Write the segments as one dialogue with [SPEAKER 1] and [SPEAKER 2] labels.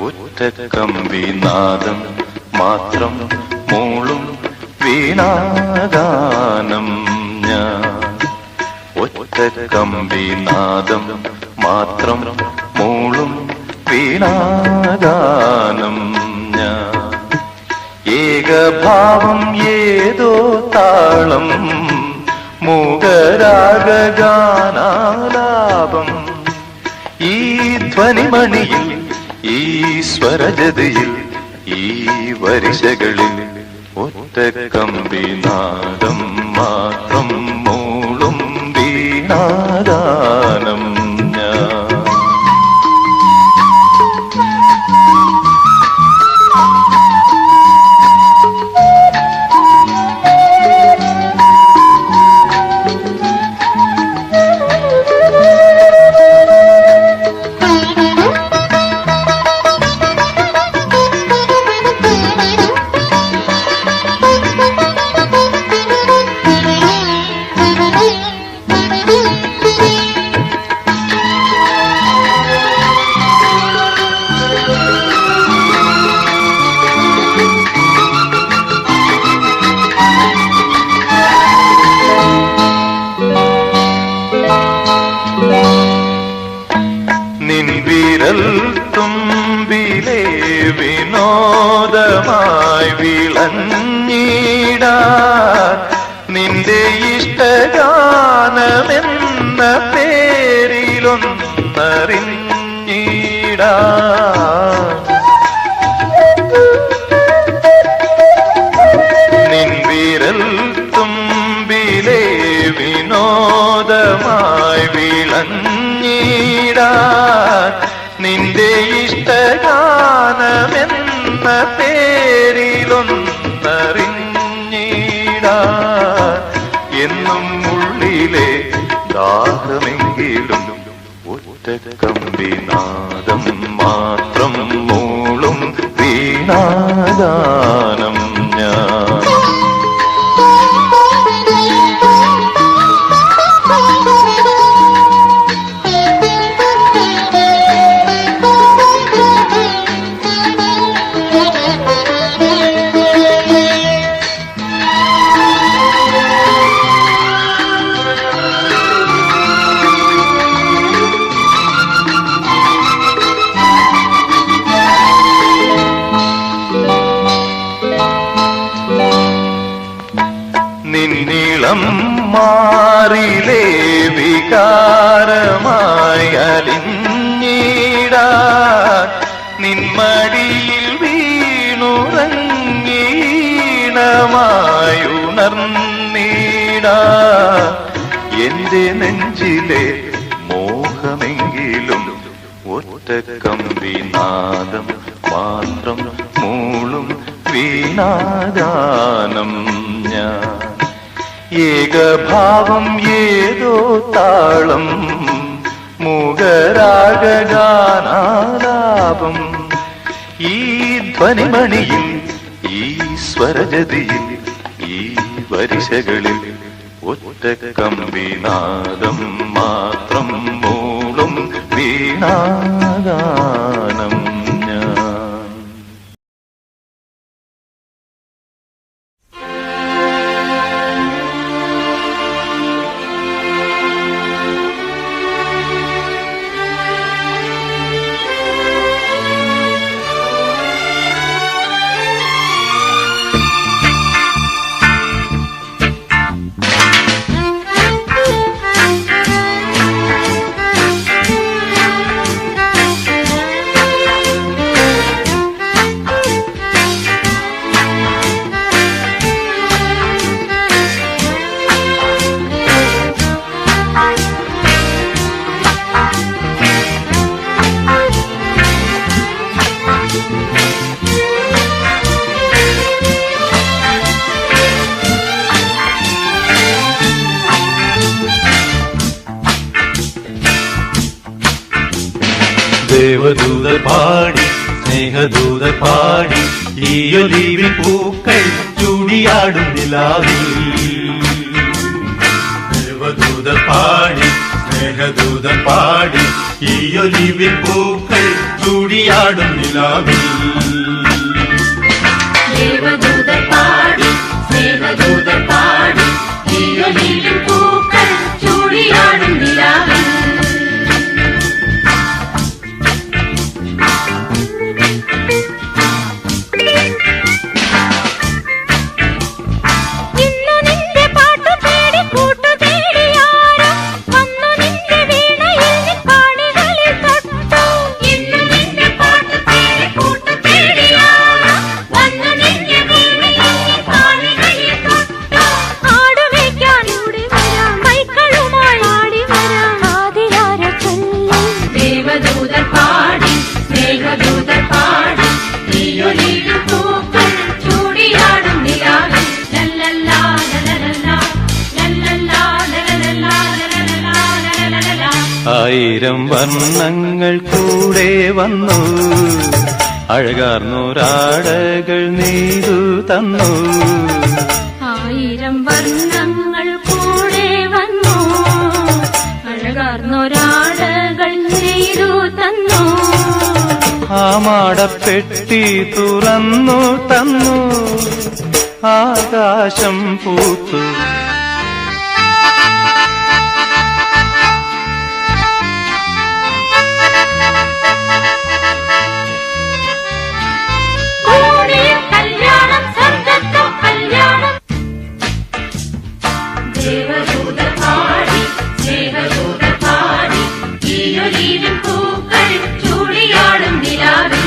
[SPEAKER 1] ഒറ്റക്കമ്പിനാദം മാത്രം മൂളും വീണാഗാനം ഞാൻ. ഒറ്റക്കമ്പിനാദം മാത്രം മൂളും വീണാഗാനം ഞാൻ. ഏകഭാവം ഏതോ താളം മൂകരാഗാനാലാപം. ഈ ധ്വനിമണിയിൽ ഈ സ്വരജതിയിൽ ഈ വരിശകളിൽ ഒറ്റക്കമ്പിനാദം മാത്രം മൂളും വീണാഗാനം ഞാൻ. നിൻവിരൽ തുമ്പിലെ വിനോദമായി വിളഞ്ഞിടാൻ നിന്റെ ഇഷ്ടഗാനമെന്ന പേരിലൊന്നറിഞ്ഞിടാൻ. നിൻവിരൽ തുമ്പിലെ വിനോദമായി വിളഞ്ഞിടാൻ നിന്റെ ഇഷ്ടഗാനമെന്ന പേരിലൊന്നറിഞ്ഞിടാൻ. എന്നും ഉള്ളിലെ ദാഹമെങ്കിലും ഒറ്റക്കമ്പിനാദം മാത്രം മൂളും വീണാഗാനം ഞാൻ. നിന്നിളം മാറിലേ വികാരമായി അലിഞ്ഞിടാൻ നിന്മടിയിൽ വീണുറങ്ങീണമായുണർന്നിടാൻ. എന്റെ നെഞ്ചിലെ മോഹമെങ്കിലും ഒറ്റക്കമ്പിനാദം മാത്രം മൂളും വീണാഗാനം ഞാൻ. ഏകഭാവം ഏതോ താളം മൂകരാഗാനാലാപം. ഈ ധ്വനിമണിയിൽ ഈ സ്വരജതിയിൽ ഈ വരിശകളിൽ ഒറ്റക്കമ്പിനാദം മാത്രം മൂളും വീണാഗാനം ഞാൻ.
[SPEAKER 2] ദേവദൂതർ പാടി സ്നേഹദൂതർ പാടി ഈ ഒലിവിൻ പൂക്കൾ ചൂടിയാടും നിലാവിൽ. ദേവദൂതർ പാടി സ്നേഹദൂതർ പാടി ഈ ഒലിവിൻ പൂക്കൾ ചൂടിയാടും നിലാവിൽ
[SPEAKER 3] ദേവദൂതർ പാടി സ്നേഹദൂതർ പാടി ഈയൊലിവിൻ പൂക്കൾ ചൂടിയാടും നിലാവിൽ
[SPEAKER 2] ആയിരം വർണ്ണങ്ങൾ കൂടെ വന്നു അഴകാർന്നൊരാടകൾ നെയ്തു തന്നു
[SPEAKER 3] ആയിരം വർണ്ണങ്ങൾ കൂടെ വന്നു അഴകാർന്നൊരാടകൾ നെയ്തു തന്നു
[SPEAKER 2] ആ മാടപ്പെട്ടി തുറന്നു തന്നു ആകാശം പൂത്തു
[SPEAKER 3] ദേവദൂതർ പാടി സ്നേഹദൂതർ പാടി ഈയൊലിവിൻ പൂക്കൾ ചൂടിയാടും നിലാവിൽ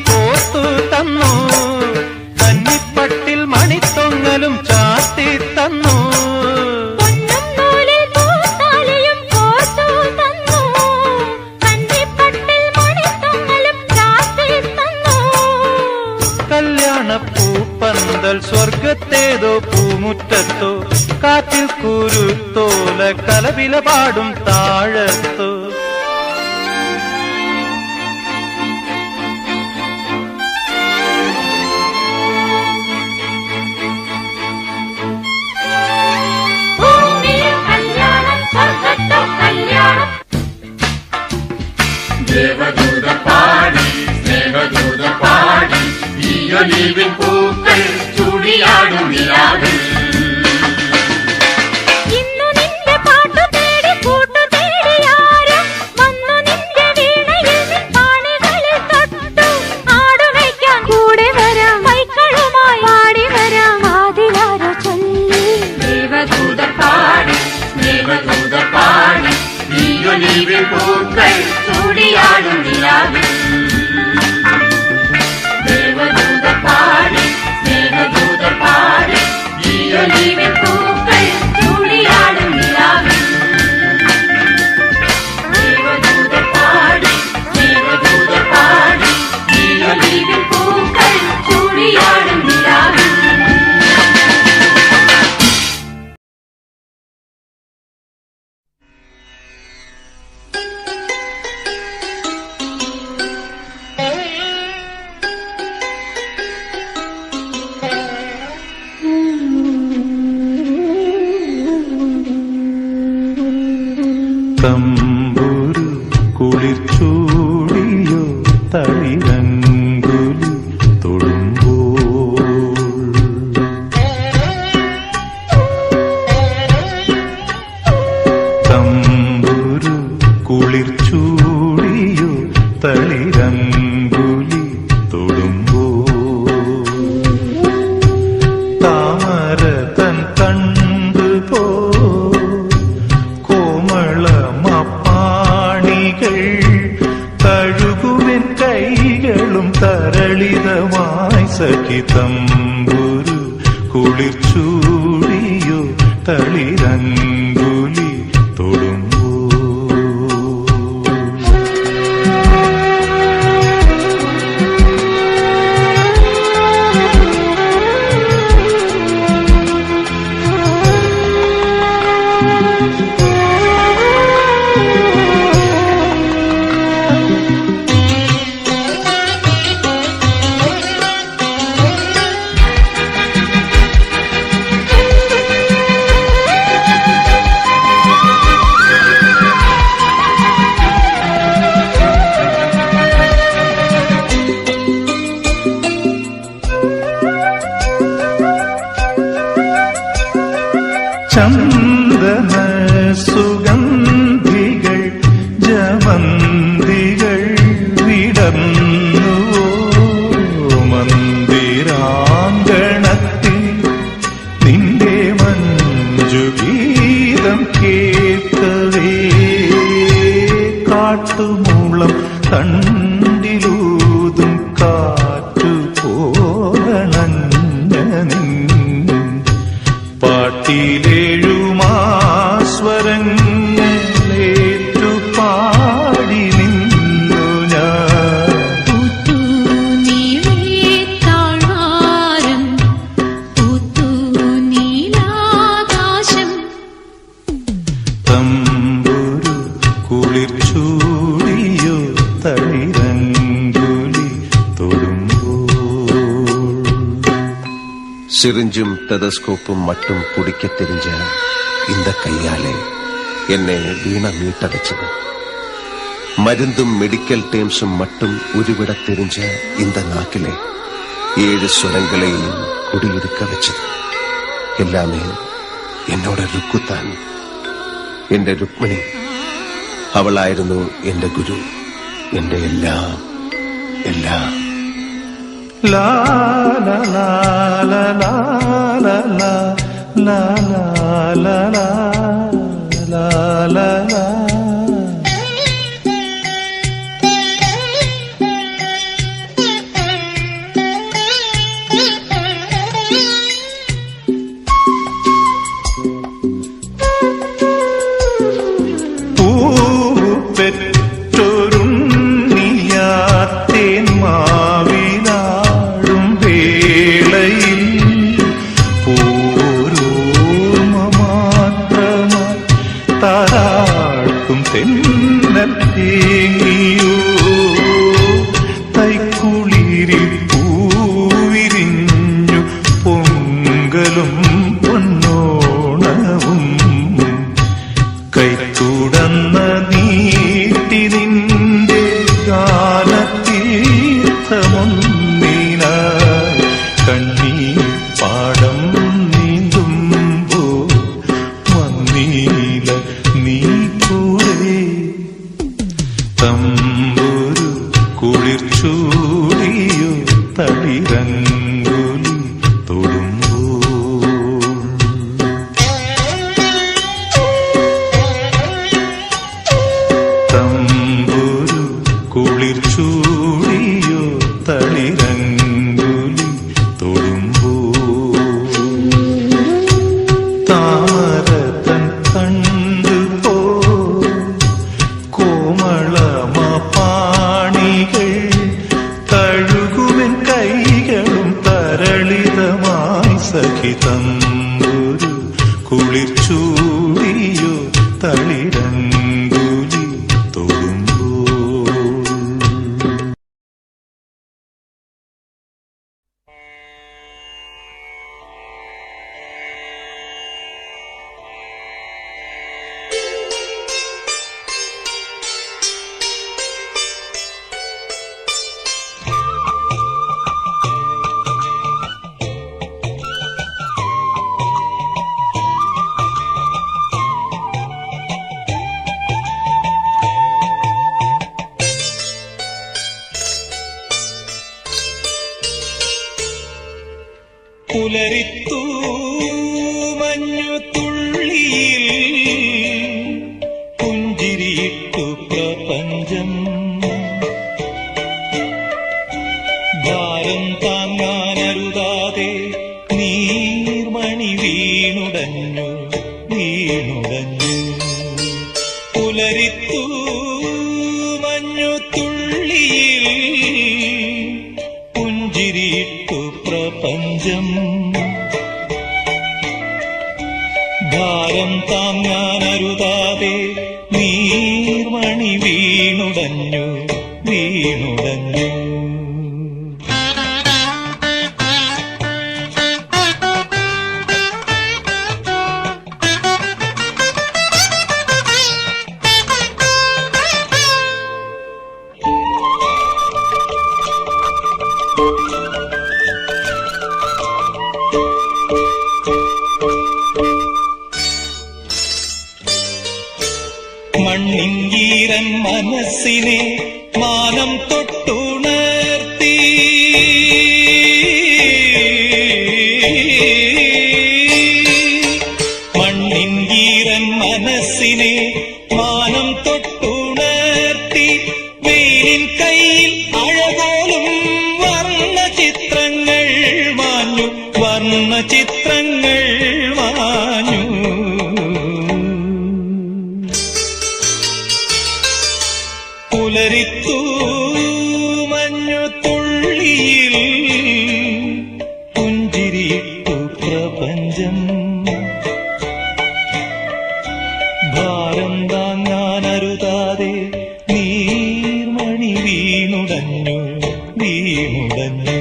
[SPEAKER 2] കോർത്തു തന്നു കന്നിപ്പട്ടിൽ മണിത്തൊങ്ങലും ചാത്തി തന്നു കല്യാണപ്പൂപ്പന്തൽ സ്വർഗത്തേതോ പൂമുറ്റത്തോ കാറ്റിൽ കുരുത്തോല കലവില പാടും താഴത്തോ
[SPEAKER 3] ദേവദൂതർ പാടി സ്നേഹദൂതർ പാടി ഈയൊലിവിൻ പൂക്കൾ ചൂടിയാടും നിലാവിൽ ദേവദൂതർ പാടി സ്നേഹദൂതർ പാടി ഈയൊലിവിൻ പൂക്കൾ ചൂടിയാടും നിലാവിൽ ദേവദൂതർ പാടി സ്നേഹദൂതർ പാടി ഈയൊലിവിൻ പൂക്കൾ ചൂടിയാടും നിലാവിൽ ദേവദൂതർ പാടി സ്നേഹദൂതർ പാടി ഈയൊലിവിൻ പൂക്കൾ ചൂടിയാടും നിലാവിൽ
[SPEAKER 2] തമ്പുരു കുളിർച്ചൂടിയോ തളിരങ്കുലി തൊടുമ്പോൾ തമ്പുരു കുളിർച്ചൂടിയോ തളിരങ്കുലി തൊടുമ്പോൾ താമര തൻ കണ്ടുപോ തഴുകുവിൻ കൈകളും തരളിതമായി സഖി തമ്പുരു കുളിർച്ചൂടിയോ തളിരങ്കുലി തൊടുമ്പോൾ ഉണർന്നുവോ മന്ദിരാങ്കണത്തിൽ നിന്റെ മഞ്ജുഗീതം കേൾക്കവേ കാട്ടുമൂളം കണ്ടിലൂതും കാറ്റു പോലണഞ്ഞ നിൻ പാട്ടിലേഴുമാസ്വരങ്ങളേറ്റു പാടി നിന്നു ഞാൻ
[SPEAKER 4] താഴ്വാരം പൂത്തു നീലാകാശം
[SPEAKER 2] തമ്പുരു കുളിർ ചൂടിയോ തളിരങ്കുലി തൊടുമ്പോൾ
[SPEAKER 5] சிரிஞ்சும் டெதஸ்கோப்பும் மட்டும் பிடிக்க தெரிஞ்ச இந்த கையாலே என்னை வீண மீட்ட வச்சது. மருந்தும் மெடிக்கல் டேம்ஸும் மட்டும் உருவிட தெரிஞ்ச இந்த நாக்கிலே 7 സ്വരങ്ങളെയും കുടിയിരുക്ക വെച്ചത്. എല്ലാമേ എന്നോട് രുക്കുത്താൻ. എന്റെ രുക്മിണി അവളായിരുന്നു എന്റെ ഗുരു, എന്റെ എല്ലാം എല്ലാം.
[SPEAKER 2] La la la la la la la la la la la la la. പൂപ്പെറ്റൊരുണ്ണിയാത്തേൻ മാവിനാടും വേളയിൽ പൂരോർമ്മ മാത്രമായി താരാട്ടും തെന്നൽ തേങ്ങിയോ തൈക്കുളിരിൽ പൂവിരിഞ്ഞു പൊങ്കലും പൊന്നോണവും കൈത്തുടന്ന നീട്ടി നിന്റെ ഗാനതീർത്ഥമൊന്നിനായി കണ്ണീർ പാടം നീന്തുമ്പോ വന്നീല നീ കൂടെ തമ്പുരു കുളിർ ചൂടിയോ തളിരങ്കുലി തൊടുമ്പോൾ തമ്പുരു കുളിർ ചൂടിയോ തളിരങ്കുലി തൊടുമ്പോൾ താമരതൻ കണ്ടുപോ കോമളമാണികൾ തഴുകുമെൻ കൈകളും തരളിതമായി സഖി തമ്പുരു കുളിർ ചൂടിയോ തളിരങ്കുലി തൊടുമ്പോൾ. പുലരിത്തു മഞ്ഞു തുള്ളിയിൽ പുഞ്ചിരിയിട്ടു പ്രപഞ്ചം ഭാരം താങ്ങാനരുതാതെ നീർമണി വീണുടഞ്ഞു വീണുടഞ്ഞു. പുലരിത്തു മഞ്ഞു തുള്ളിയിൽ പുഞ്ചിരിയിട്ടു പ്രപഞ്ചം ഭാരം താങ്ങാനരുതാതെ നീർമണി വീണുടഞ്ഞു വീണുടഞ്ഞു. മണ്ണിൻ ഈരൻ മനസ്സിനെ മാനം തൊട്ടുണർത്തി മണ്ണിൻ ഈറൻ മനസ്സിനെ മാനം തൊട്ടുണർത്തി വെയിലിൻ കയ്യിൽ അഴകോലും വർണ്ണ ചിത്രങ്ങൾ മാഞ്ഞു, വർണ്ണ ചിത്രങ്ങൾ മാഞ്ഞു. പുലരിത്തു മഞ്ഞു തുള്ളിയിൽ പുഞ്ചിരിയിട്ടു പ്രപഞ്ചം. ഭാരം താങ്ങാനരുതാതെ നീർമണി വീണുടഞ്ഞു, വീണുടഞ്ഞു.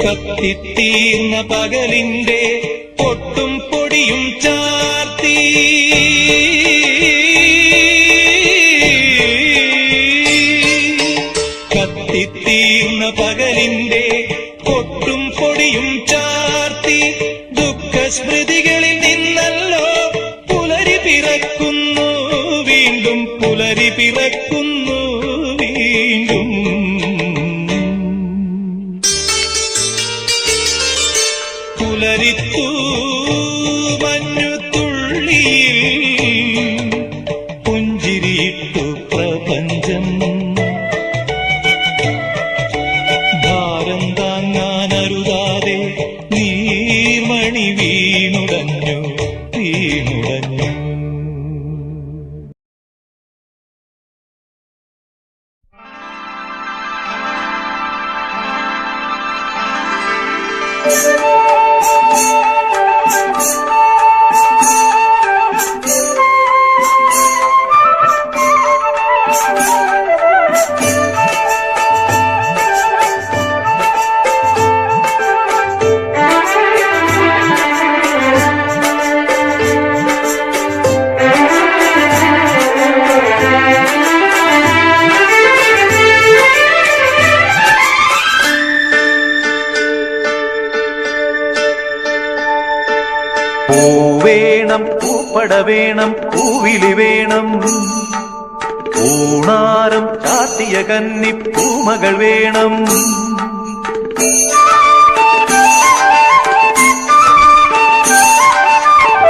[SPEAKER 2] കത്തിത്തീർന്ന പകലിന്റെ പൊട്ടും പൊടിയും ചാർത്തി കത്തിത്തീർന്ന പകലിന്റെ പൊട്ടും പൊടിയും ചാർത്തി ദുഃഖസ്മൃതികളിൽ നിന്നല്ലോ പുലരി പിറക്കുന്നു വീണ്ടും, പുലരി പിറക്കുന്നു വീണ്ടും. പുലരിത്തു മഞ്ഞു തുള്ളിയിൽ പുഞ്ചിരിയിട്ടു പ്രപഞ്ചം. ഭാരം താങ്ങാനരുതാതെ നീർമണി വീണുടഞ്ഞു, വീണുടഞ്ഞു.
[SPEAKER 1] പൂവേണം, പൂപ്പട വേണം, പൂവിലി വേണം, പൂണാരം ചാത്തിയ കന്നി പൂമകൾ വേണം.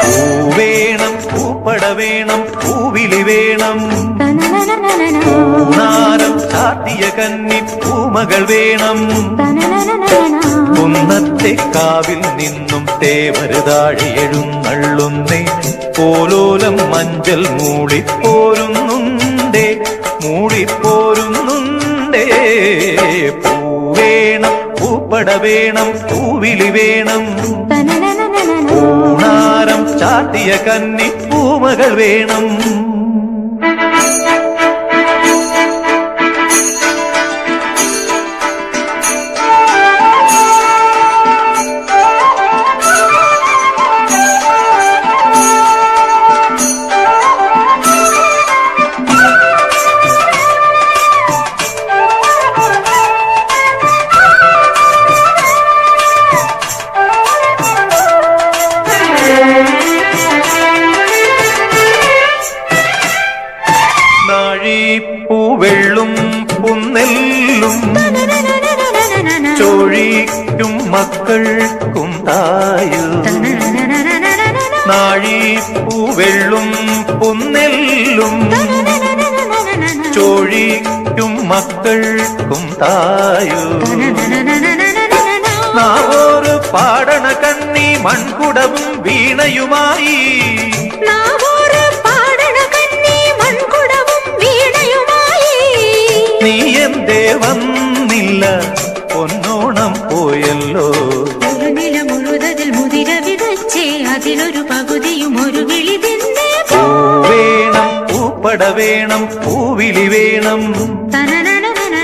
[SPEAKER 1] പൂവേണം, പൂപ്പട വേണം, പൂവിലി വേണം, പൂണാരം ചാത്തിയ കന്നി പൂമകൾ വേണം. കുന്നത്തെ കാവിൽ നിന്നും തേവരുതാഴി എഴുന്നള്ളുന്നേ പോലോലം മഞ്ചൽ മൂളിപ്പോരുന്നുണ്ടേ, മൂളിപ്പോരുന്നുണ്ടേ. പൂവേണം, പൂപ്പട വേണം, പൂവിലി വേണം, പൂണാരം ചാത്തിയ കന്നി പൂമകൾ വേണം. പൂവെള്ളും പുന്നെല്ലും ചോഴിക്കും മക്കൾക്കും തായു. നാഴിപ്പൂവെള്ളും പുന്നെല്ലും ചോഴിക്കും മക്കൾക്കും തായു. നാവോറ് പാടണ കണ്ണി മൺകുടവും വീണയുമായി, നീ എന്തേ വന്നില്ല, പൊന്നോണം പോയല്ലോ.
[SPEAKER 4] മുഴുതതിൽ മുതിര വിതച്ചേ അതിലൊരു പകുതിയും ഒരു വിളി തിന്നേ.
[SPEAKER 1] പൂവേണം, പൂപ്പട വേണം, പൂവിലി വേണം,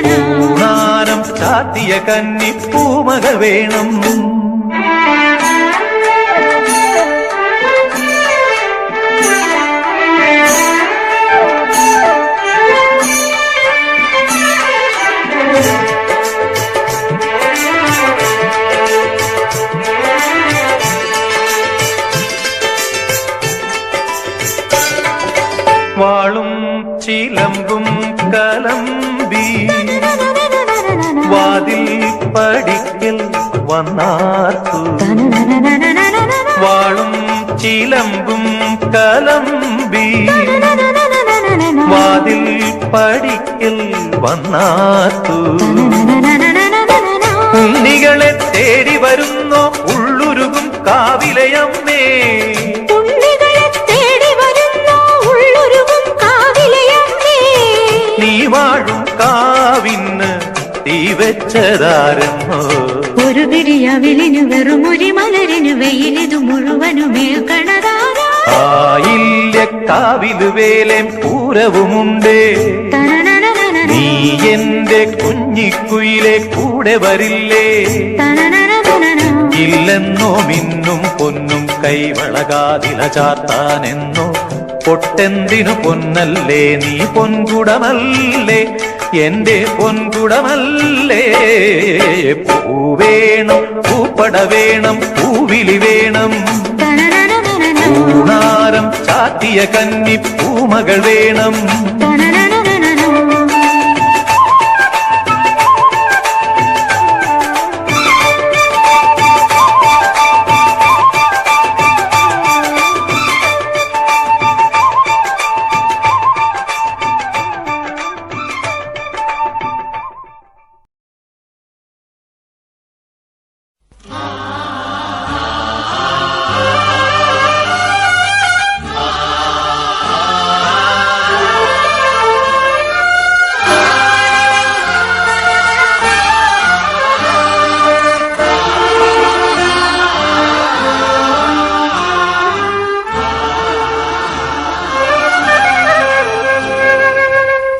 [SPEAKER 1] പൂണാരം ചാത്തിയ കന്നി പൂമകൾ വേണം. ചിലമ്പും കലമ്പി വാതിൽ പടിക്കൽ വന്നാർത്തു വാളും ചിലമ്പും കലമ്പി വാതിൽ പടിക്കൽ വന്നാർത്തു ഉണ്ണികളെ തേടി വരുന്നോ ഉള്ളുരുകും കാവിലയമ്മേ നീ വാഴും കാവിന് തീ വെച്ചതാരെന്നോ
[SPEAKER 4] ഒരു പിടിയവിലിനു വെറും ഒരു മലരിനു വെയിലിതു മുഴുവനുമേൽക്കണതാരാ
[SPEAKER 1] ആയില്യ കാവിലു വേലേം പൂരവുമുണ്ടേ നീ എന്റെ കുഞ്ഞിക്കുയിലെ കൂടെ വരില്ലേ ഇല്ലെന്നോ മിന്നും പൊന്നും കൈവളകാതില ചാത്താനെന്നോ പൊട്ടെന്തിനു പൊന്നല്ലേ നീ പൊൻകുടമല്ലേ എന്റെ പൊൻകുടമല്ലേ പൂവേണം പൂപ്പട വേണം പൂവിളി വേണം പൂണാരം ചാത്തിയ കന്നി പൂമകൾ വേണം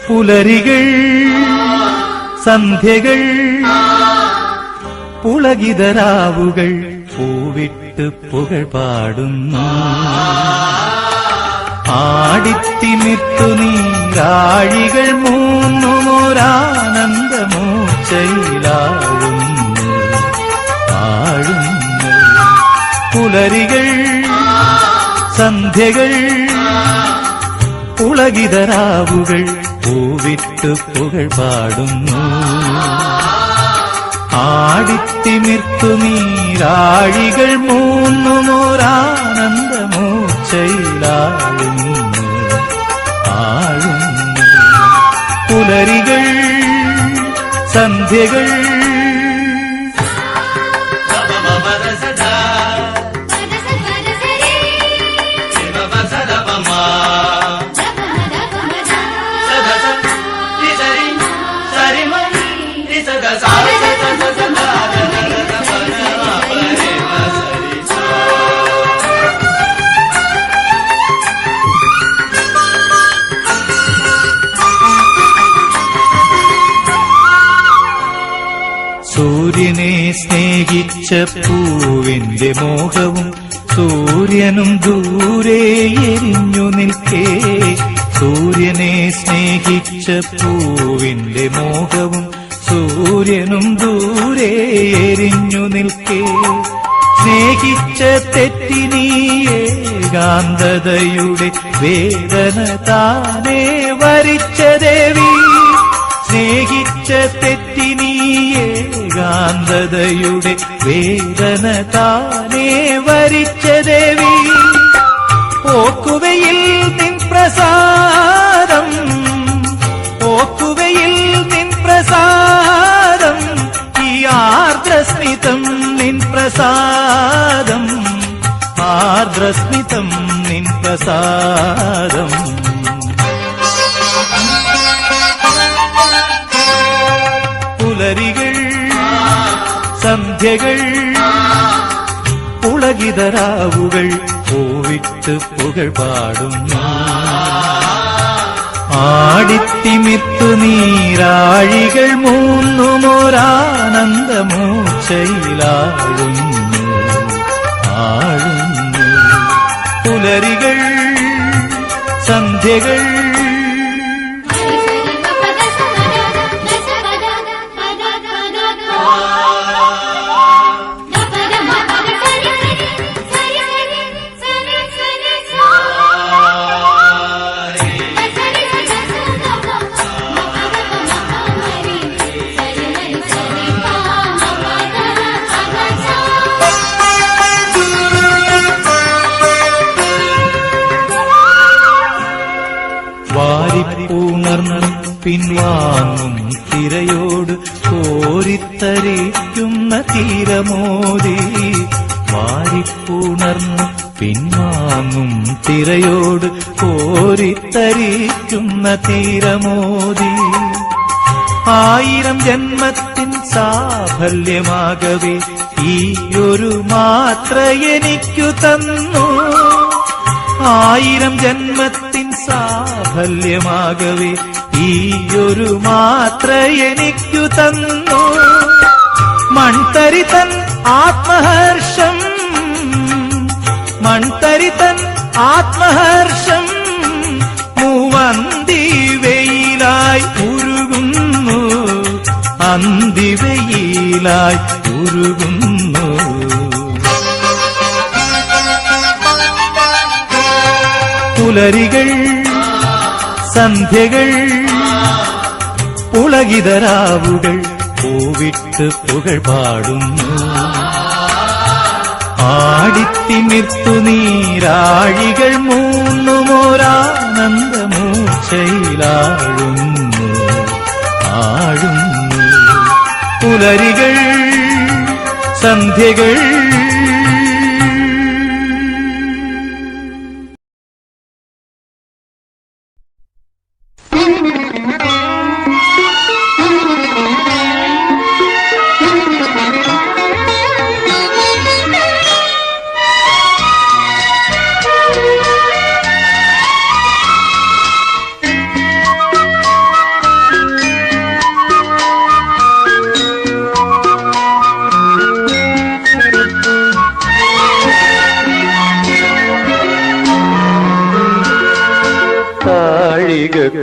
[SPEAKER 1] പുലരികൾ സന്ധ്യകൾ പുളകിതരാവുകൾ പൂവിട്ട് പുകൾ പാടുന്നു ആടിത്തിമിർത്തു നീരാഴികൾ മൂന്നുമൊരാനന്ദമൂച്ചയിലാഴുന്നു ആഴുന്നു പുലരികൾ സന്ധ്യകൾ പുളകിതരാവുകൾ പൂവിട്ടു പുകൾ പാടുന്നു ആടിത്തിമിർത്തു നീരാഴികൾ മൂന്നുമൊരാനന്ദമൂച്ചയിലാഴുന്നു ആഴുന്നു പുലരികൾ സന്ധ്യകൾ സൂര്യനെ സ്നേഹിച്ച പൂവിന്റെ മോഹവും സൂര്യനും ദൂരെ എരിഞ്ഞു നിൽക്കേ സൂര്യനെ സ്നേഹിച്ച പൂവിന്റെ മോഹവും സൂര്യനും ദൂരെ എരിഞ്ഞു നിൽക്കേ സ്നേഹിച്ച തെറ്റിനീ ഏകാന്തതയുടെ വേദന താനേ വരിച്ച ദേവി സ്നേഹിച്ച തെറ്റിനീ ഏകാന്തതയുടെ വേദന താനേ വരിച്ച ദേവി ഓക്കുവയിൽ നിൻ പ്രസാദം ഓക്കുവയിൽ നിൻ പ്രസാദം ഈ ആർദ്രസ്മിതം നിൻ പ്രസാദം ആർദ്രസ്മിതം നിൻ പ്രസാദം പുലരികൾ സന്ധ്യകൾ പുളകിതരാവുകൾ പൂവിട്ട് പുകൾ പാടുന്നു ആടിത്തിമിർത്തു നീരാഴികൾ മൂന്നുമൊരാനന്ദമൂച്ചയിലാഴുന്നു ആഴുന്നു പുലരികൾ സന്ധ്യകൾ
[SPEAKER 2] പിൻവാങ്ങും തിരയോട് കോരിത്തരിക്കുന്ന തീരമോദി വാരിപ്പുണർന്ന് പിൻവാങ്ങും തിരയോട് കോരിത്തരിക്കുന്ന തീരമോദി ആയിരം ജന്മത്തിൻ സാഫല്യമാകവേ ഈ ഒരു മാത്ര എനിക്കു തന്നു ആയിരം ജന്മത്തിൻ സാഫല്യമാകവേ ഈ ഒരു മാത്ര എനിക്കു തന്നു മൺതരിതൻ ആത്മഹർഷം മൺതരിതൻ ആത്മഹർഷം മൂവന്തി വെയിലായി ഉരുകുന്നു അന്തിവെയിലായി ഉരുകുന്നു പുലരികൾ സന്ധ്യകൾ പുളകിതരാവുകൾ പൂവിട്ട് പുകഴ് പാടുന്നു ആടിത്തിമിർത്തു നീരാഴികൾ മൂന്നുമോരാനന്ദമൂർച്ചയിലാഴുന്നു ആഴുന്നു പുലരികൾ സന്ധ്യകൾ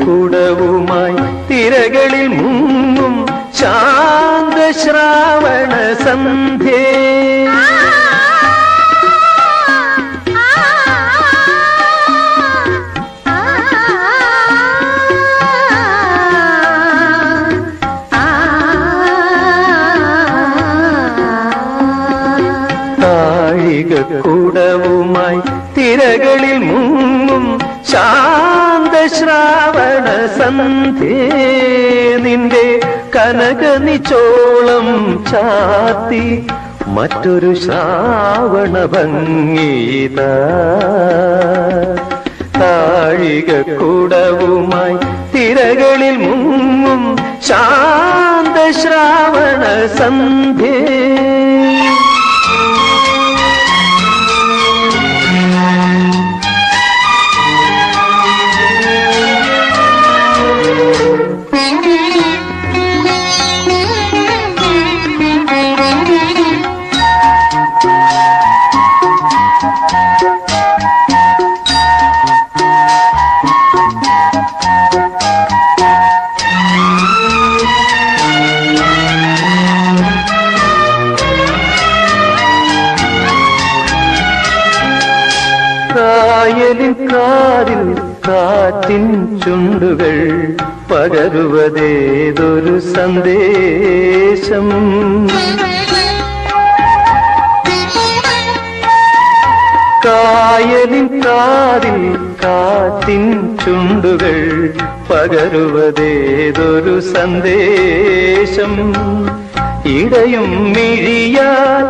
[SPEAKER 1] കുടവുമായി തിരകളിൽ മുങ്ങും ശാന്തശ്രാവണ സന്ധ്യേ കുടവുമായി തിരകളിൽ മുങ്ങും ശാന്തശ്രാവണ സന്ധ്യേ നിന്റെ കനകനിച്ചോളം ചാത്തി മറ്റൊരു ശ്രാവണ ഭംഗീത താഴികക്കുടവുമായി തിരകളിൽ മുങ്ങും ശാന്തശ്രാവണ സന്ധ്യേ കാതിൽ കാറ്റിൻ ചുണ്ടുകൾ പകരുവതേതൊരു സന്ദേശം കായലിൻ കാതിൽ കാറ്റിൻ ചുണ്ടുകൾ പകരുവതേതൊരു സന്ദേശം ഇടയും മിഴിയാൽ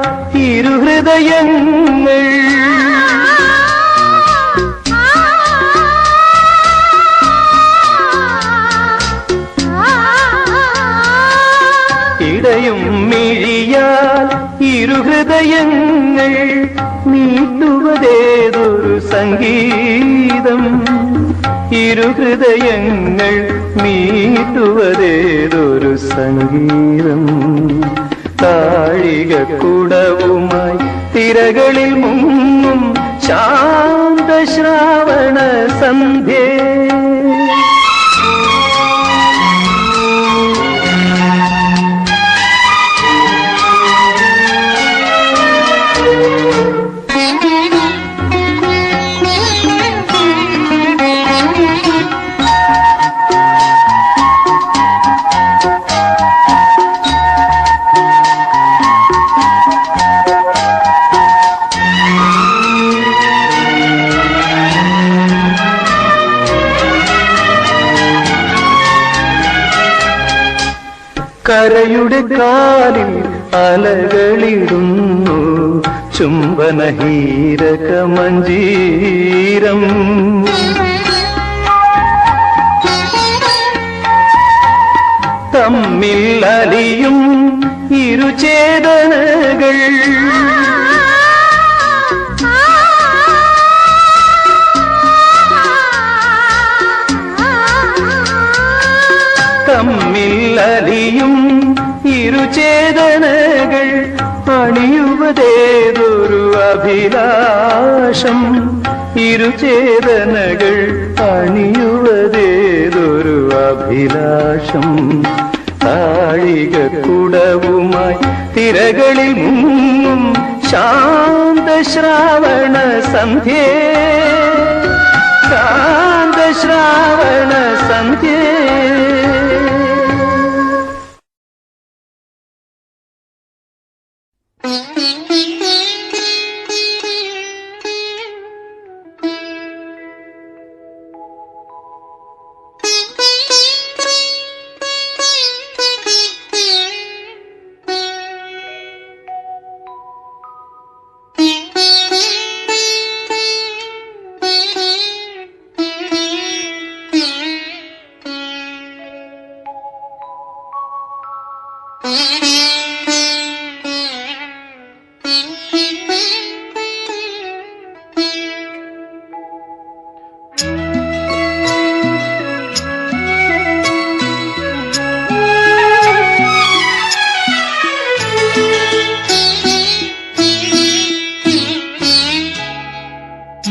[SPEAKER 1] ഇരുഹൃദയങ്ങൾ ഇടയും മിഴിയാൽ ഇരുഹൃദയങ്ങൾ നീട്ടുവതേതൊരു സംഗീതം ഇരുഹൃദയങ്ങൾ മീട്ടുവതേതൊരു സംഗീതം താഴികക്കുടവുമായി തിരകളിൽ മുങ്ങും ശാന്തശ്രാവണ സന്ധ്യേ
[SPEAKER 2] കരയുടെ കാലിൽ അലകളിടുന്നു ചുംബനഹീരക മഞ്ജീരം. തമ്മിൽ അലിയും ഇരുചേതനകൾ തമ്മിൽ അലിയും ഇരുചേതനകൾ അണിയുവതേതൊരു അഭിലാഷം. ഇരുചേതനകൾ അണിയുവതേതൊരു അഭിലാഷം. താഴികക്കുടവുമായി തിരകളിൽ മുങ്ങും ശാന്തശ്രാവണ സന്ധ്യേ, ശാന്തശ്രാവണ സന്ധ്യേ.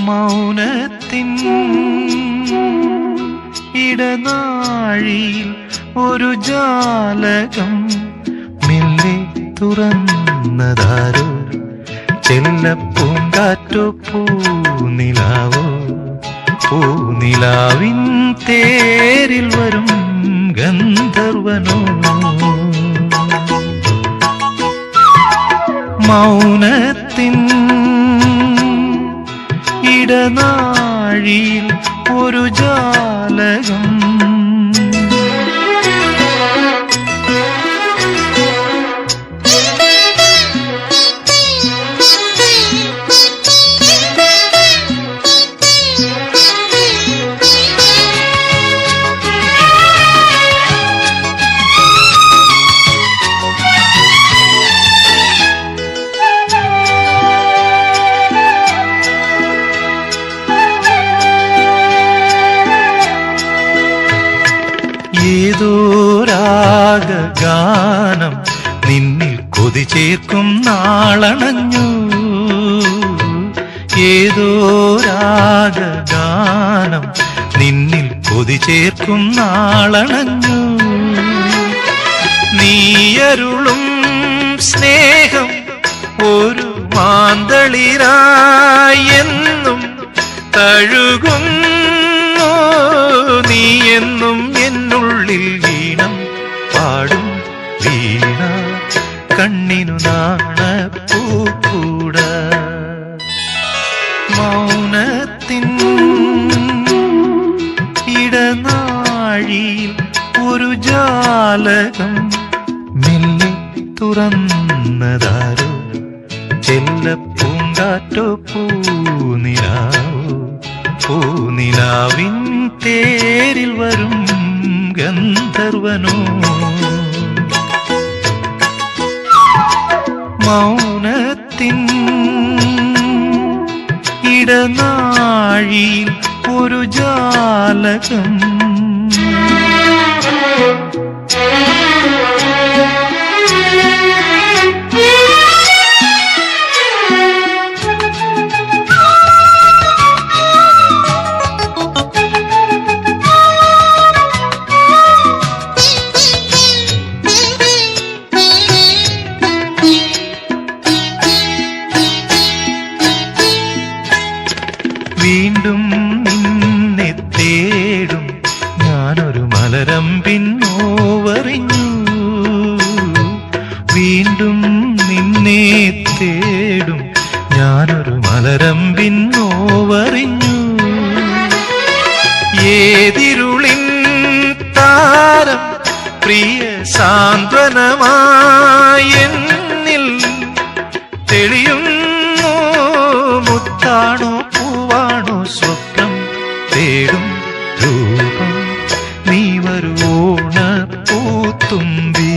[SPEAKER 2] മൗനത്തിൻ ഇടനാഴിയിൽ ഒരു ജാലകം മെല്ലെ തുറന്നതാരോ. ചെല്ലപ്പൂങ്കാറ്റോ പൂനിലാവോ, പൂനിലാവിൻ തേരിൽ വരും ഗന്ധർവനോ. മൗനത്തിൻ ഇടനാഴിയിൽ ഒരു ജാലകം ഏതോ രാഗഗാനം നിന്നിൽ കൊതി ചേർക്കും നാളണഞ്ഞു. ഏതോ രാഗഗാനം നിന്നിൽ കൊതി ചേർക്കും നാളണഞ്ഞു. നീയരുളും സ്നേഹം ഒരു മാന്തളിരായി എന്നും തഴുകുന്നു. നീ എന്നും എന്നുള്ളിൽ വീണം പാടും വീണ കണ്ണിനു നാണപ്പൂക്കൂട. മൗനത്തിൻ ഇടനാഴിയിൽ ഒരു ജാലകം മെല്ലെ തുറന്നതാരോ. ചെല്ലപ്പൂങ്കാറ്റോ പൂനിലാവോ, പൂനിലാവിൻ തേരിൽ വരും ഗന്ധർവനോ. മൗനത്തിൻ ഇടനാഴിയിൽ ഒരു ജാലകം. വീണ്ടും നിന്നെ തേടും ഞാനൊരു മലരമ്പിൻ നോവറിഞ്ഞു. വീണ്ടും നിന്നെ തേടും ഞാനൊരു മലരമ്പിൻ നോവറിഞ്ഞു. ഏതിരുളിൻ താരം പ്രിയ സാന്ത്വനമായെന്നിൽ തെളിയുന്നു. മുത്താണോ പൂവാണോ സ്വപ്നം തേടും രൂപം നീ വരുവോണ പൂത്തുമ്പി.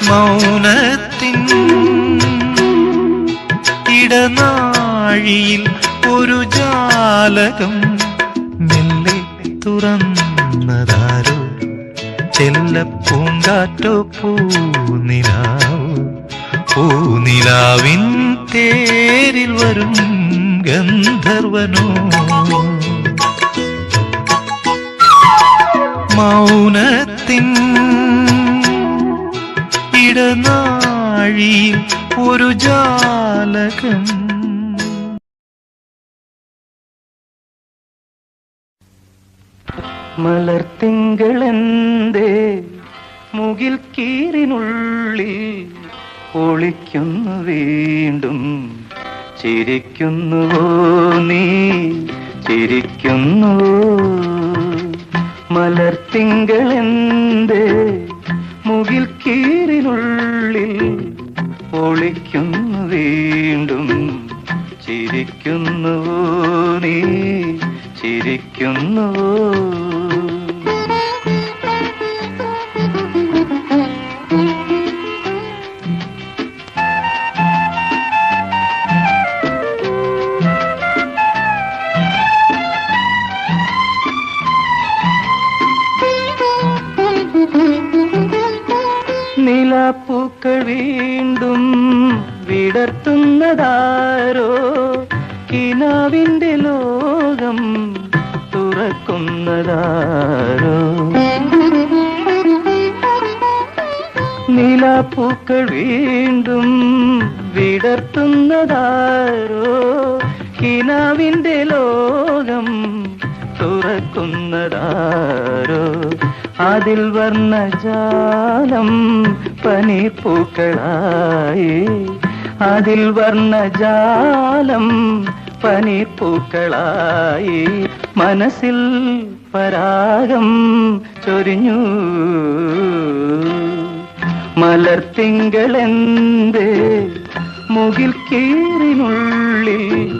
[SPEAKER 2] മൗനത്തിൻ ഇടനാഴിയിൽ ഒരു ജാലകം മെല്ലെ തുറന്നതാരോ. ചെല്ലപ്പൂങ്കാറ്റോ പൂനിലാവോ. പൂനിലാവിൻ തേരിൽ വരും ഗന്ധർവനോ. മൗനത്തിൻ ഇടനാഴിയിൽ ഒരു ജാലകം. മലർത്തിങ്കളെന്തേ മുകിൽ കീറിനുള്ളിൽ ഒളിക്കുന്നു വീണ്ടും. ചിരിക്കുന്നുവോ നീ ചിരിക്കുന്നുവോ. മലർത്തിങ്കളെന്തേ മുകിൽ കീറിനുള്ളിൽ ഒളിക്കുന്നു വീണ്ടും. ചിരിക്കുന്നുവോ നീ ചിരിക്കുന്നുവോ. നിലാപ്പൂക്കൾ വീണ്ടും വിടർത്തുന്നതാരോ. കിനാവിന്റെ ലോകം തുറക്കുന്നതാരോ. നിലാപ്പൂക്കൾ വീണ്ടും വിടർത്തുന്നതാരോ. കിനാവിന്റെ ലോകം തുറക്കുന്നതാരോ. അതിൽ വർണ്ണജാലം പനിപ്പൂക്കളായി. അതിൽ വർണ്ണജാലം പനിപ്പൂക്കളായി. മനസ്സിൽ പരാഗം ചൊരിഞ്ഞു. മലർത്തിങ്കളെന്തേ മുകിൽ കീറിനുള്ളിൽ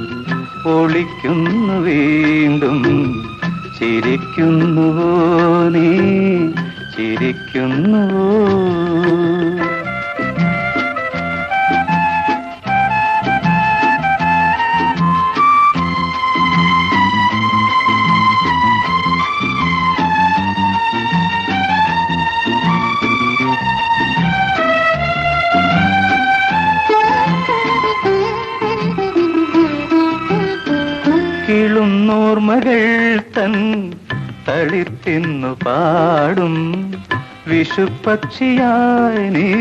[SPEAKER 2] ഒളിക്കുന്നു വീണ്ടും. ചിരിക്കുന്നുവോ നീ ചിരിക്കുന്നുവോ. കിളുന്നോർമകൾ തൻ തളിർത്തിന്നു പാടും. വിഷുപക്ഷിയായി നീ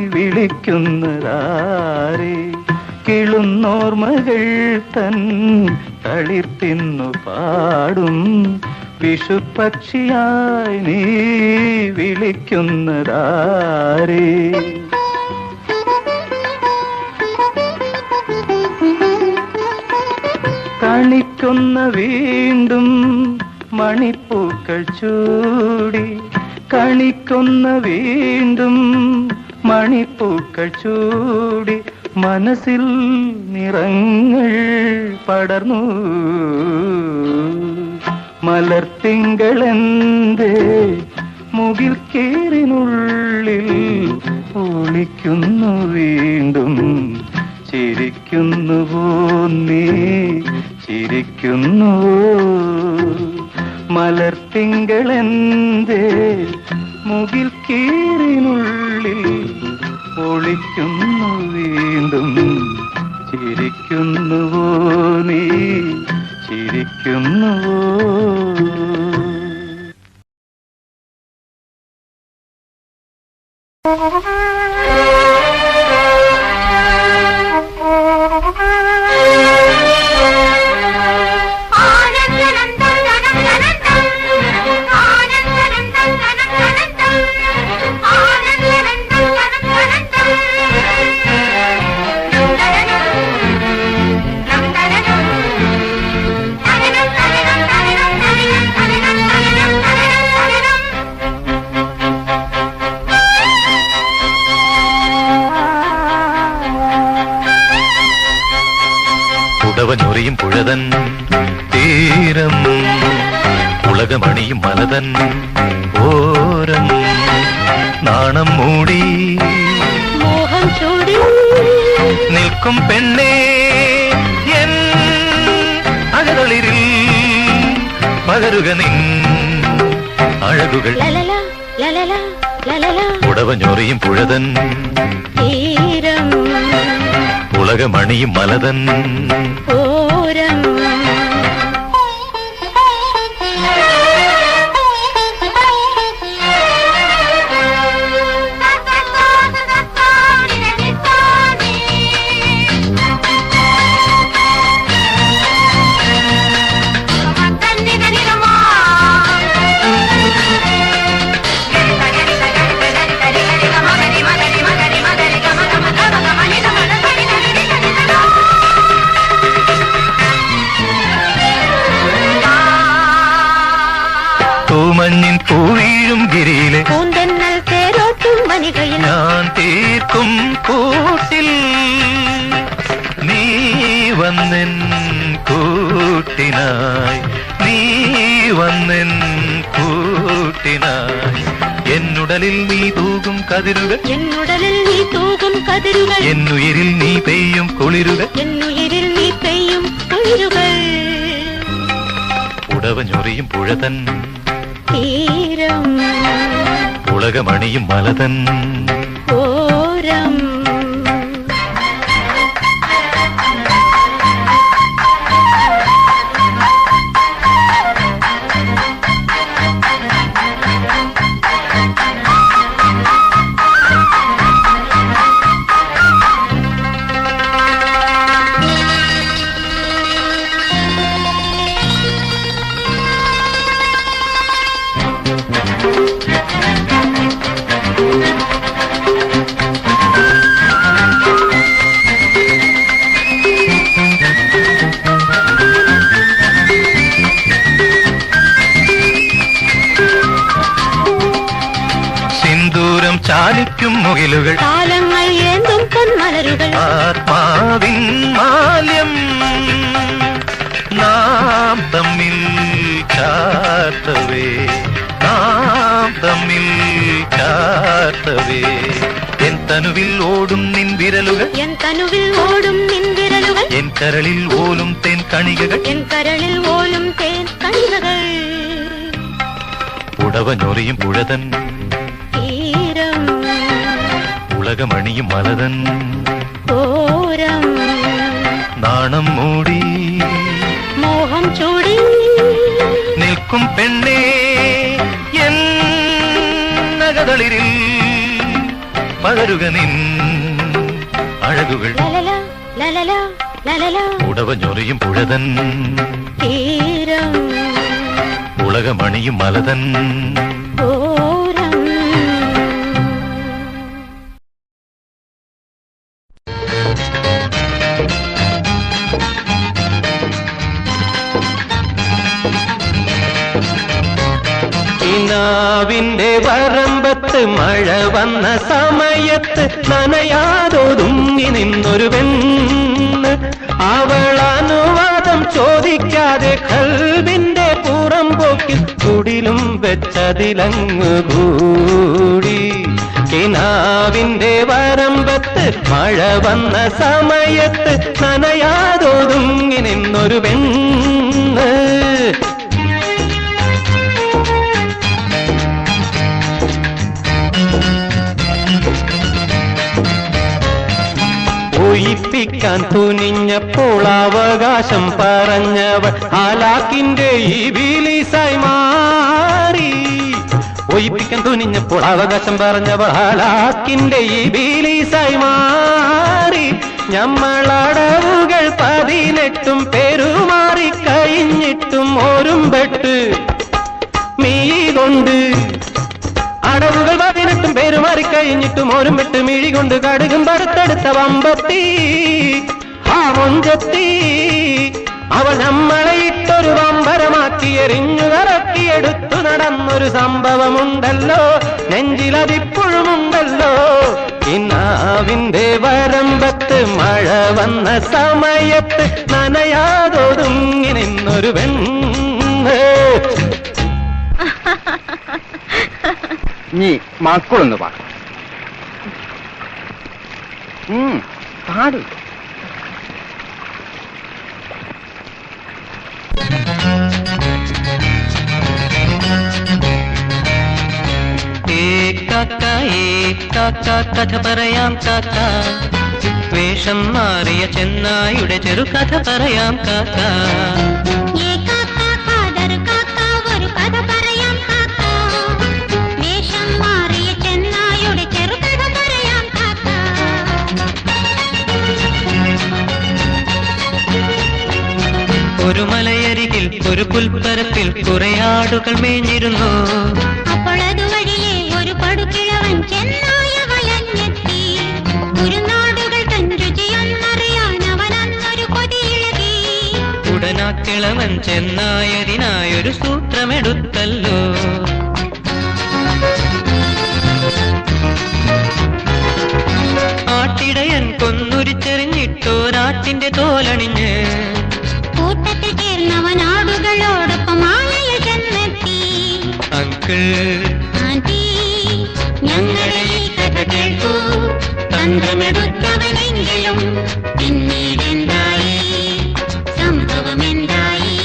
[SPEAKER 2] വിളിക്കുന്നതാരേ. കിളുന്നോർമകൾ തൻ തളിർത്തിന്നു പാടും. വിഷുപക്ഷിയായി നീ വിളിക്കുന്നതാരേ. കണിക്കുന്ന വീണ്ടും മണിപ്പൂക്കൾ ചൂടി. കണിക്കുന്ന വീണ്ടും മണിപ്പൂക്കൾ ചൂടി. മനസ്സിൽ നിറങ്ങൾ പടർന്നു. മലർത്തിങ്കളെന്തേ മുകിൽ കീറിനുള്ളിൽ ഒളിക്കുന്നു വീണ്ടും. ചിരിക്കുന്നുവോ നീ ചിരിക്കുന്നുവോ. മലർത്തിങ്കളെന്തേ മുകിൽ കീറിനുള്ളിൽ ഒളിക്കുന്നു വീണ്ടും. ചിരിക്കുന്നുവോ നീ ചിരിക്കുന്നുവോ. ഉടവഞ്ഞൊറിയും പുഴതൻ തീരം ഉലകമണിയും മലതൻ ഓരം നാണം മൂടി
[SPEAKER 4] മോഹം ചൂടി
[SPEAKER 2] നിൽക്കും പെണ്ണേ എൻ അകതളിരിൽ പകരുക നിൻ അഴകുകൾ
[SPEAKER 4] ലലല ലലല ലലല
[SPEAKER 2] ഉടവഞ്ഞൊറിയും പുഴതൻ
[SPEAKER 4] തീരം
[SPEAKER 2] ഉലകമണിയും മലതൻ
[SPEAKER 4] ഓരം
[SPEAKER 2] തൂമഞ്ഞിൻ പൂവീഴും ഗിരിയിലെ
[SPEAKER 4] പൂന്തന്നൽ തേരോട്ടും മണികയിൽ
[SPEAKER 2] ഞാൻ തീർക്കും കൂട്ടിൽ നീ വന്നെൻ കൂട്ടിനായി നീ വന്നെൻ കൂട്ടിനായി എന്നുടലിൽ നീ തൂകും കതിരുകൾ
[SPEAKER 4] എന്നുടലിൽ നീ തൂകും കതിരുകൾ
[SPEAKER 2] എന്നുയിരിൽ നീ പെയ്യും കുളിരുകൾ
[SPEAKER 4] എന്നുയിരിൽ നീ പെയ്യും കുളിരുകൾ
[SPEAKER 2] ഉടവഞ്ഞൊറിയും പുഴതൻ
[SPEAKER 4] തീരം
[SPEAKER 2] ഉലകമണിയും മലതൻ
[SPEAKER 4] ഓരം
[SPEAKER 2] സിന്ദൂരം ചാലിക്കും മുകിലുകൾ
[SPEAKER 4] കാലങ്ങൾ ഏന്തും പൊന്മലരുകൾ
[SPEAKER 2] ആത്മാവിൻ മാല്യം നാം തമ്മിൽ ചാർത്തവേ നാം തമ്മിൽ ചാർത്തവേ എൻ തനുവിൽ ഓടും നിൻ വിരലുകൾ
[SPEAKER 4] എൻ തനുവിൽ ഓടും നിൻ വിരലുകൾ
[SPEAKER 2] എൻ കരളിൽ ഓലും തേൻ കണികകൾ
[SPEAKER 4] എൻ കരളിൽ ഓലും തേൻ കണികകൾ
[SPEAKER 2] ഉടവഞ്ഞൊറിയും പുഴതൻ
[SPEAKER 4] തീരം
[SPEAKER 2] ഉലകമണിയും മലതൻ
[SPEAKER 4] ഓരം
[SPEAKER 2] നാണം മൂടി
[SPEAKER 4] മോഹം ചൂടി
[SPEAKER 2] നിൽക്കും പെണ്ണേ എൻ നഗതളിരിൽ പകരുക നിൻ അഴകുകൾ
[SPEAKER 4] ലലല ലലല ലലല
[SPEAKER 2] ഉടവഞ്ഞൊറിയും പുഴതൻ
[SPEAKER 4] തീരം
[SPEAKER 2] ഉലകമണിയും മലതൻ
[SPEAKER 4] ഓരം
[SPEAKER 2] കിനാവിന്റെ വരമ്പത്ത് മഴ വന്ന സമയത്ത് നനയാതൊതുങ്ങി നിന്നൊരു പെണ്ണ് അവൾ അനുവാദം ചോദിക്കാതെ കൽവിന്റെ പുറം പോക്കി കുടിലും വെച്ചതിലങ്ങ് കൂടി കിനാവിന്റെ വരമ്പത്ത് മഴ വന്ന സമയത്ത് നനയാതൊതുങ്ങി നിന്നൊരു പെണ്ണ് ഒയിപ്പിക്കാൻ തുനിഞ്ഞപ്പോൾ അവകാശം പറഞ്ഞവൾ ഹാലാക്കിന്റെ ഈ ബിലീസായി മാറി ഒയിപ്പിക്കാൻ തുനിഞ്ഞപ്പോൾ അവകാശം പറഞ്ഞവൾ ഹാലാക്കിന്റെ ഈ ബിലീസായി മാറി ഞമ്മളടവുകൾ 18 പെരുമാറി കഴിഞ്ഞിട്ടും ഓരുംപെട്ട് മീ കൊണ്ട് അടവുകൾ 18 പെരുമാറി കഴിഞ്ഞിട്ടും ഓരുംപെട്ട് മിഴി കൊണ്ട് കടുകും പടുത്തെടുത്ത വമ്പത്തി ആ മൊഞ്ചത്തി അവൾ നമ്മളെ ഇട്ടൊരു വമ്പരമാക്കി എറിഞ്ഞു കറക്കിയെടുത്തു നടന്നൊരു സംഭവമുണ്ടല്ലോ നെഞ്ചിലതിപ്പോഴുമുണ്ടല്ലോ ഇന്നാ കിനാവിന്റെ വരമ്പത്ത് മഴ വന്ന സമയത്ത് നനയാതൊതുങ്ങി നിന്നൊരു പെണ്ണ്.
[SPEAKER 6] നീ മക്കളൊന്ന് പാടും പാട്.
[SPEAKER 2] കഥ പറയാം കാക്ക, വേഷം മാറിയ ചെന്നായുടെ ചെറു കഥ പറയാം കാക്ക. ഒരു മലയരികിൽ ഒരു പുൽപ്പരപ്പിൽ കുറെ ആടുകൾ മേഞ്ഞിരുന്നു.
[SPEAKER 4] അപ്പോൾ അതുവഴിയെ ഒരു പടുകിഴവൻ ചെന്നായ വലഞ്ഞെത്തി. കുരുനാടുകൾ തൻ രുചിയൊന്നറിയാൻ അവനന്നൊരു കൊതിയിളകി.
[SPEAKER 2] ഉടനാ കിളവൻ ചെന്നായതിനായൊരു സൂത്രമെടുത്തല്ലോ. ആട്ടിടയൻ കൊന്നുരിച്ചെറിഞ്ഞിട്ടോരാട്ടിന്റെ തോലണിഞ്ഞ്
[SPEAKER 4] കൂട്ടത്തിൽ ചേർന്നവൻ ആടുകളോടൊപ്പം ആലയിൽ ചെന്നെത്തി.
[SPEAKER 2] അങ്കിൾ
[SPEAKER 4] ആന്റി, ഞങ്ങളുടെ ഈ കഥ കേൾക്കൂ. തന്ത്രമെടുത്തവനെങ്കിലും പിന്നീടെന്തായി, സംഭവമെന്തായി?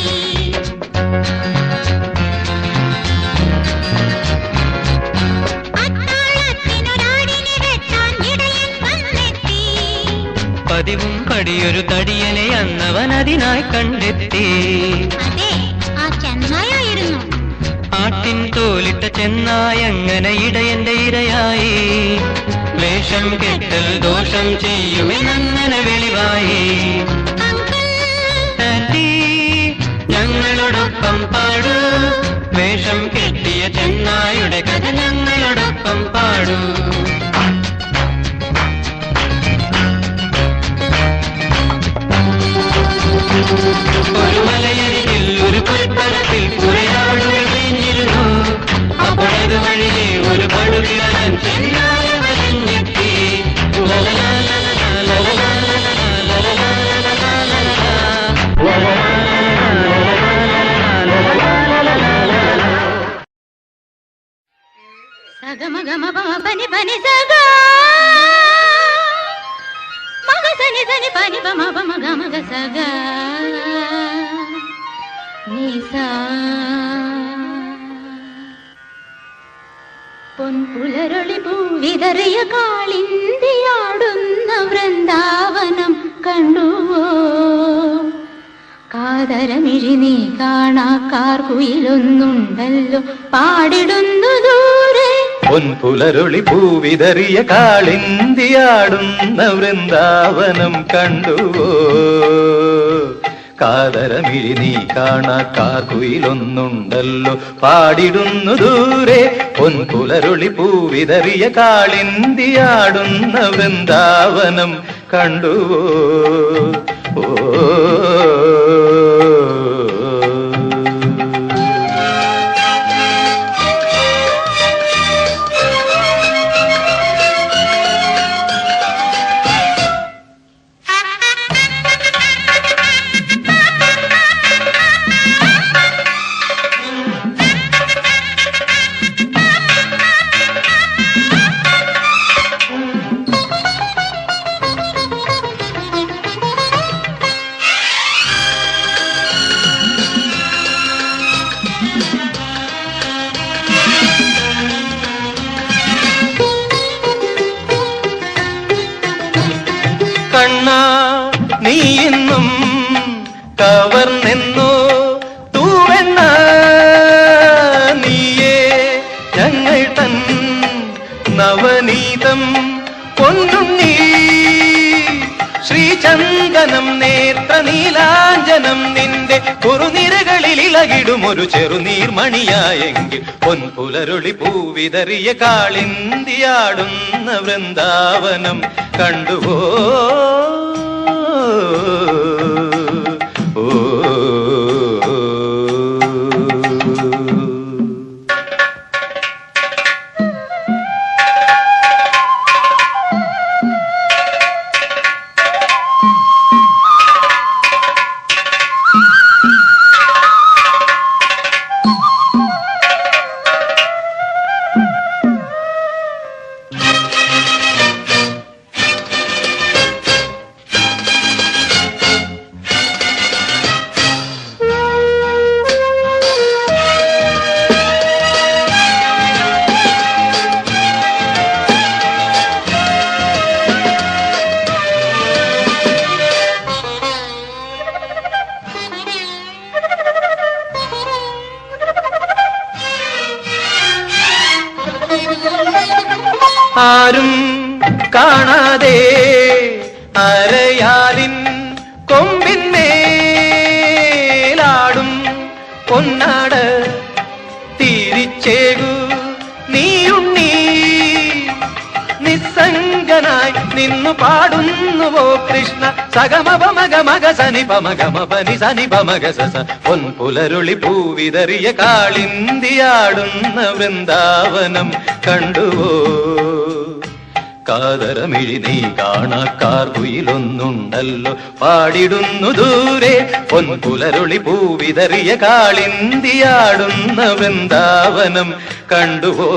[SPEAKER 4] അത്താഴത്തിനൊരാടിനെ വെട്ടാൻ ഇടയൻ വന്നെത്തി.
[SPEAKER 2] പതിവും പടിയൊരു തടിയനെ അന്നവൻ അതിനായി കണ്ടെത്തി.
[SPEAKER 4] അതെ, ആ ചെന്നായായിരുന്നു.
[SPEAKER 2] ആട്ടിൻ തോലിട്ട ചെന്നായങ്ങനെ ഇടയന്റെ ഇരയായി. വേഷം കെട്ടൽ ദോഷം ചെയ്യുമെന്നങ്ങനെ വെളിവായി. ആന്റി, ഞങ്ങളോടൊപ്പം പാടൂ, വേഷം കെട്ടിയ ചെന്നായുടെ കഥ ഞങ്ങളോടൊപ്പം പാടൂ. ഒരു മലയരികിൽ ഒരു പുൽപ്പരപ്പിൽ കുറെ ആടുകൾ മേഞ്ഞിരുന്നു. അപ്പോഴത് വഴിയെ ഒരു പടുകിഴവൻ ചെന്നായ വലഞ്ഞെത്തി.
[SPEAKER 4] సగమగమపని పని సగా మగ సని సని పని పమ పమ గమగ సగా నీసా. പൊൻപുലരൊളി പൂവിതറിയ കാളിന്തിയാടുന്ന വൃന്ദാവനം കണ്ടുവോ? കാതരമിഴി നീ കാണാക്കാർ കുയിലൊന്നുണ്ടല്ലോ പാടിടുന്നു ദൂരെ.
[SPEAKER 1] പൊൻപുലരൊളി പൂവിതറിയ കാളിന്തിയാടുന്ന വൃന്ദാവനം കണ്ടുവോ? കാതരമിഴി നീ കാണാക്കാർ കുയിലൊന്നുണ്ടല്ലോ പാടിടുന്നു ദൂരെ. പൊൻപുലരൊളി പൂവിതറിയ കാളിന്തിയാടുന്ന വൃന്ദാവനം കണ്ടുവോ? ഓ കണ്ണാ, നീ ഇന്നും കവർന്നെന്നോ തൂവെണ്ണ നീയേ ഞങ്ങൾ തൻ നവനീതം പൊന്നുണ്ണി. ശ്രീചന്ദനം നേത്ര നീലാഞ്ജനം നിന്റെ കുറുനിരകളിൽ ഇളകിടും ഒരു ചെറുനീർമണിയായെങ്കിൽ പൊൻപുലരൊളി പൂവിതറിയ കാളിന്തിയാടുന്ന വൃന്ദാവനം കണ്ടുവോ? ഓ
[SPEAKER 2] ആരും കാണാതെ അരയാലിൻ കൊമ്പിന്മേലാടും പൊന്നാട് തിരിച്ചേകു നീയുണ്ണീ നിസ്സംഗനായി നിന്നു പാടുന്നുവോ കൃഷ്ണ സഗമപമഗ മഗ സനിപമഗമപനി സനിപമഗ സസ പൊൻപുലരുളി പൂവിതറിയ കാളിന്തിയാടുന്ന വൃന്ദാവനം കണ്ടുവോ കാതരമിഴി നീ കാണാക്കാർ കുയിലൊന്നുണ്ടല്ലോ പാടിടുന്നു ദൂരെ പൊൻപുലരുളി പൂവിതറിയ കാളിന്തിയാടുന്ന വൃന്ദാവനം കണ്ടുവോ